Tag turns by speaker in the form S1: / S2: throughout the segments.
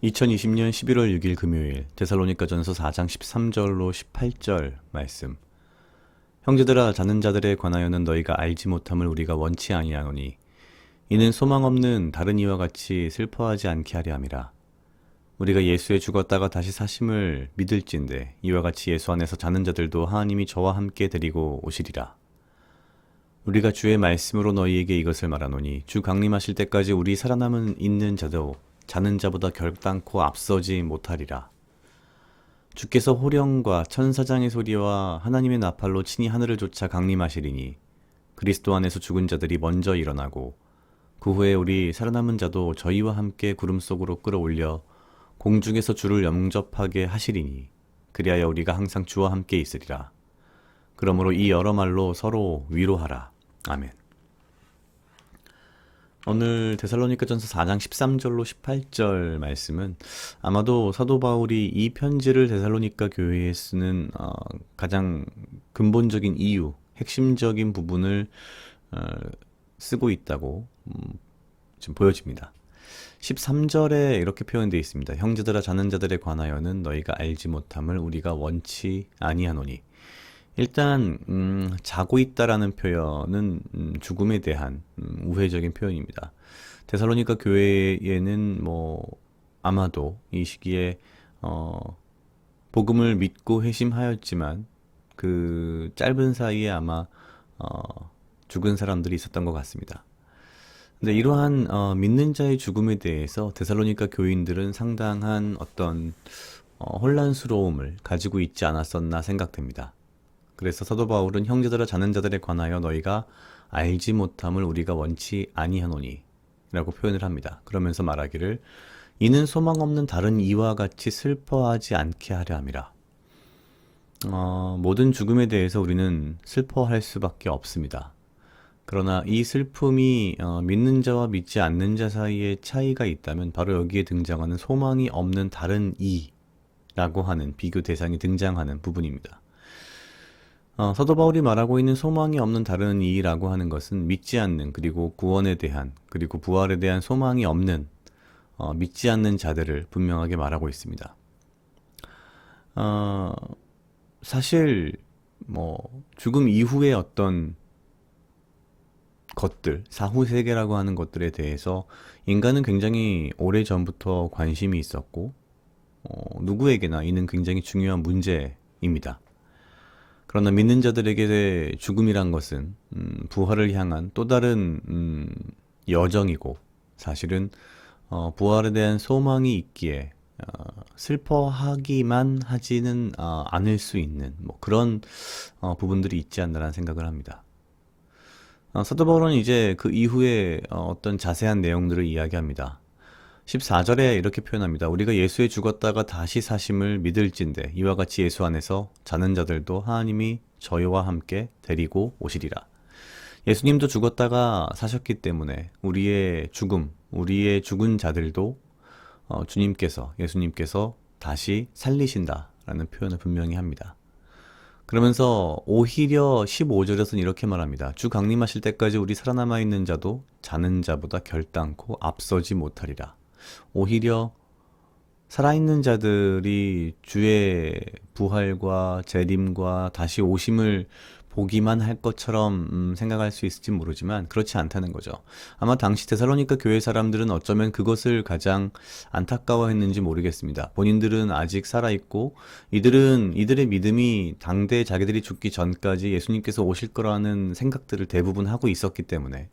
S1: 2020년 11월 6일 금요일 데살로니가전서 4장 13절로 18절 말씀. 형제들아, 자는 자들에 관하여는 너희가 알지 못함을 우리가 원치 아니하노니 이는 소망 없는 다른 이와 같이 슬퍼하지 않게 하려 함이라. 우리가 예수에 죽었다가 다시 사심을 믿을진대 이와 같이 예수 안에서 자는 자들도 하나님이 저와 함께 데리고 오시리라. 우리가 주의 말씀으로 너희에게 이것을 말하노니 주 강림하실 때까지 우리 살아남은 있는 자도 자는 자보다 결단코 앞서지 못하리라. 주께서 호령과 천사장의 소리와 하나님의 나팔로 친히 하늘을 쫓아 강림하시리니 그리스도 안에서 죽은 자들이 먼저 일어나고 그 후에 우리 살아남은 자도 저희와 함께 구름 속으로 끌어올려 공중에서 주를 영접하게 하시리니 그리하여 우리가 항상 주와 함께 있으리라. 그러므로 이 여러 말로 서로 위로하라. 아멘. 오늘 데살로니가전서 4장 13절로 18절 말씀은 아마도 사도 바울이 이 편지를 데살로니가 교회에 쓰는 가장 근본적인 이유, 핵심적인 부분을 쓰고 있다고 지금 보여집니다. 13절에 이렇게 표현되어 있습니다. 형제들아, 자는 자들에 관하여는 너희가 알지 못함을 우리가 원치 아니하노니. 일단 자고 있다라는 표현은 죽음에 대한 우회적인 표현입니다. 데살로니가 교회에는 아마도 이 시기에 복음을 믿고 회심하였지만 그 짧은 사이에 아마 죽은 사람들이 있었던 것 같습니다. 근데 이러한 믿는 자의 죽음에 대해서 데살로니가 교인들은 상당한 어떤 혼란스러움을 가지고 있지 않았었나 생각됩니다. 그래서 사도 바울은 형제들아, 자는 자들에 관하여 너희가 알지 못함을 우리가 원치 아니하노니 라고 표현을 합니다. 그러면서 말하기를 이는 소망 없는 다른 이와 같이 슬퍼하지 않게 하려 함이라. 모든 죽음에 대해서 우리는 슬퍼할 수밖에 없습니다. 그러나 이 슬픔이 믿는 자와 믿지 않는 자 사이에 차이가 있다면 바로 여기에 등장하는 소망이 없는 다른 이라고 하는 비교 대상이 등장하는 부분입니다. 사도 바울이 말하고 있는 소망이 없는 다른 이라고 하는 것은 믿지 않는, 그리고 구원에 대한, 그리고 부활에 대한 소망이 없는 믿지 않는 자들을 분명하게 말하고 있습니다. 사실 죽음 이후의 어떤 것들, 사후 세계라고 하는 것들에 대해서 인간은 굉장히 오래전부터 관심이 있었고 누구에게나 이는 굉장히 중요한 문제입니다. 그러나 믿는 자들에게 죽음이란 것은 부활을 향한 또 다른 여정이고, 사실은 부활에 대한 소망이 있기에 슬퍼하기만 하지는 않을 수 있는 그런 부분들이 있지 않나라는 생각을 합니다. 사도 바울은 이제 그 이후에 어떤 자세한 내용들을 이야기합니다. 14절에 이렇게 표현합니다. 우리가 예수에 죽었다가 다시 사심을 믿을진대 이와 같이 예수 안에서 자는 자들도 하나님이 저희와 함께 데리고 오시리라. 예수님도 죽었다가 사셨기 때문에 우리의 죽음, 우리의 죽은 자들도 예수님께서 다시 살리신다라는 표현을 분명히 합니다. 그러면서 오히려 15절에서는 이렇게 말합니다. 주 강림하실 때까지 우리 살아남아 있는 자도 자는 자보다 결단코 앞서지 못하리라. 오히려 살아있는 자들이 주의 부활과 재림과 다시 오심을 보기만 할 것처럼 생각할 수 있을지 모르지만 그렇지 않다는 거죠. 아마 당시 데살로니가 교회 사람들은 어쩌면 그것을 가장 안타까워했는지 모르겠습니다. 본인들은 아직 살아있고 이들의 믿음이 당대 자기들이 죽기 전까지 예수님께서 오실 거라는 생각들을 대부분 하고 있었기 때문에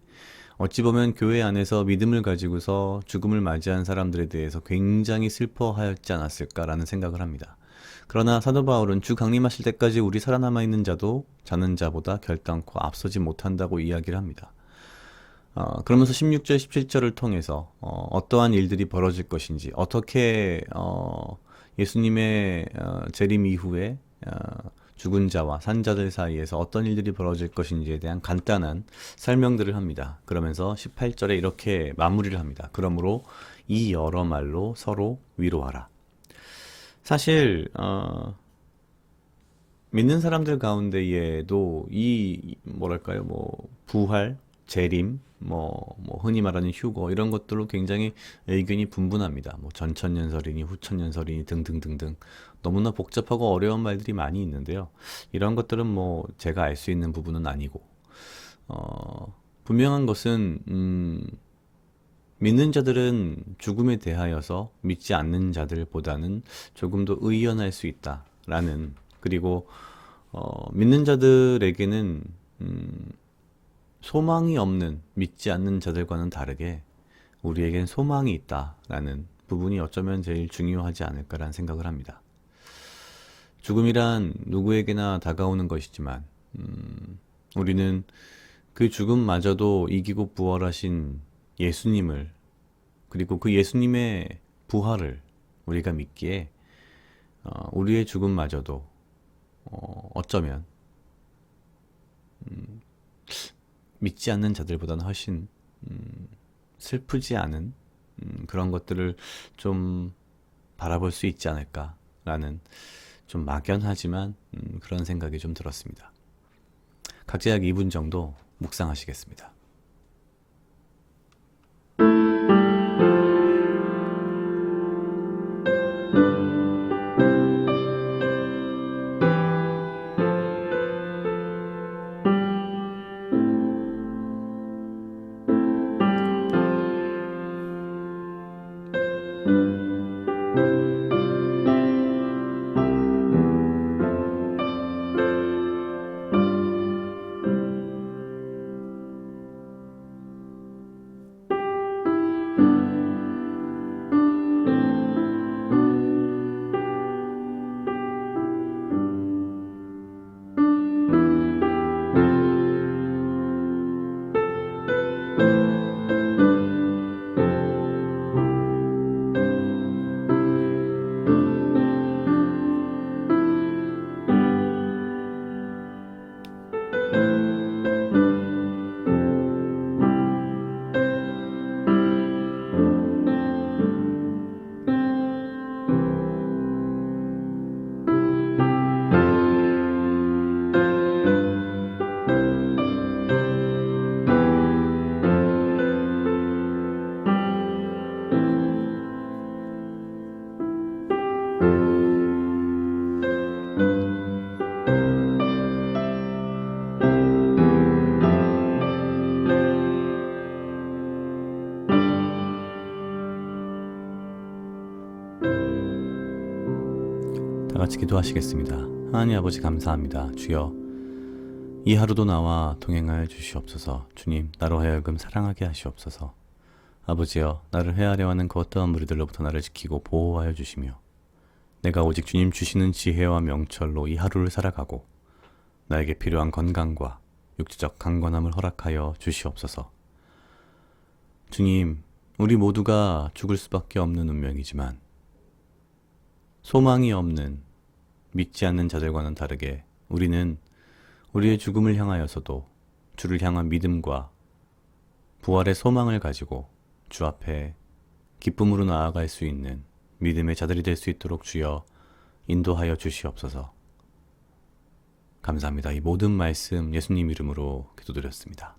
S1: 어찌 보면 교회 안에서 믿음을 가지고서 죽음을 맞이한 사람들에 대해서 굉장히 슬퍼하였지 않았을까라는 생각을 합니다. 그러나 사도 바울은 주 강림하실 때까지 우리 살아남아 있는 자도 자는 자보다 결단코 앞서지 못한다고 이야기를 합니다. 그러면서 16절, 17절을 통해서 어떠한 일들이 벌어질 것인지, 어떻게 예수님의 재림 이후에 죽은 자와 산 자들 사이에서 어떤 일들이 벌어질 것인지에 대한 간단한 설명들을 합니다. 그러면서 18절에 이렇게 마무리를 합니다. 그러므로 이 여러 말로 서로 위로하라. 사실 믿는 사람들 가운데에도 이 부활, 재림, 뭐 흔히 말하는 휴거 이런 것들로 굉장히 의견이 분분합니다. 뭐 전천년설이니 후천년설이니 등등등등 너무나 복잡하고 어려운 말들이 많이 있는데요. 이런 것들은 뭐 제가 알 수 있는 부분은 아니고 분명한 것은 믿는 자들은 죽음에 대하여서 믿지 않는 자들보다는 조금 더 의연할 수 있다라는, 그리고 믿는 자들에게는 소망이 없는 믿지 않는 자들과는 다르게 우리에겐 소망이 있다라는 부분이 어쩌면 제일 중요하지 않을까라는 생각을 합니다. 죽음이란 누구에게나 다가오는 것이지만 우리는 그 죽음마저도 이기고 부활하신 예수님을, 그리고 그 예수님의 부활을 우리가 믿기에 우리의 죽음마저도 어쩌면 믿지 않는 자들보다는 훨씬 슬프지 않은 그런 것들을 좀 바라볼 수 있지 않을까라는 좀 막연하지만 그런 생각이 좀 들었습니다. 각자 약 2분 정도 묵상하시겠습니다. 다 같이 기도하시겠습니다. 하나님 아버지 감사합니다. 주여, 이 하루도 나와 동행하여 주시옵소서. 주님, 나로 하여금 사랑하게 하시옵소서. 아버지여, 나를 헤아려 하는 그 어떠한 무리들로부터 나를 지키고 보호하여 주시며 내가 오직 주님 주시는 지혜와 명철로 이 하루를 살아가고 나에게 필요한 건강과 육체적 강건함을 허락하여 주시옵소서. 주님, 우리 모두가 죽을 수밖에 없는 운명이지만 소망이 없는 믿지 않는 자들과는 다르게 우리는 우리의 죽음을 향하여서도 주를 향한 믿음과 부활의 소망을 가지고 주 앞에 기쁨으로 나아갈 수 있는 믿음의 자들이 될 수 있도록 주여 인도하여 주시옵소서. 감사합니다. 이 모든 말씀 예수님 이름으로 기도드렸습니다.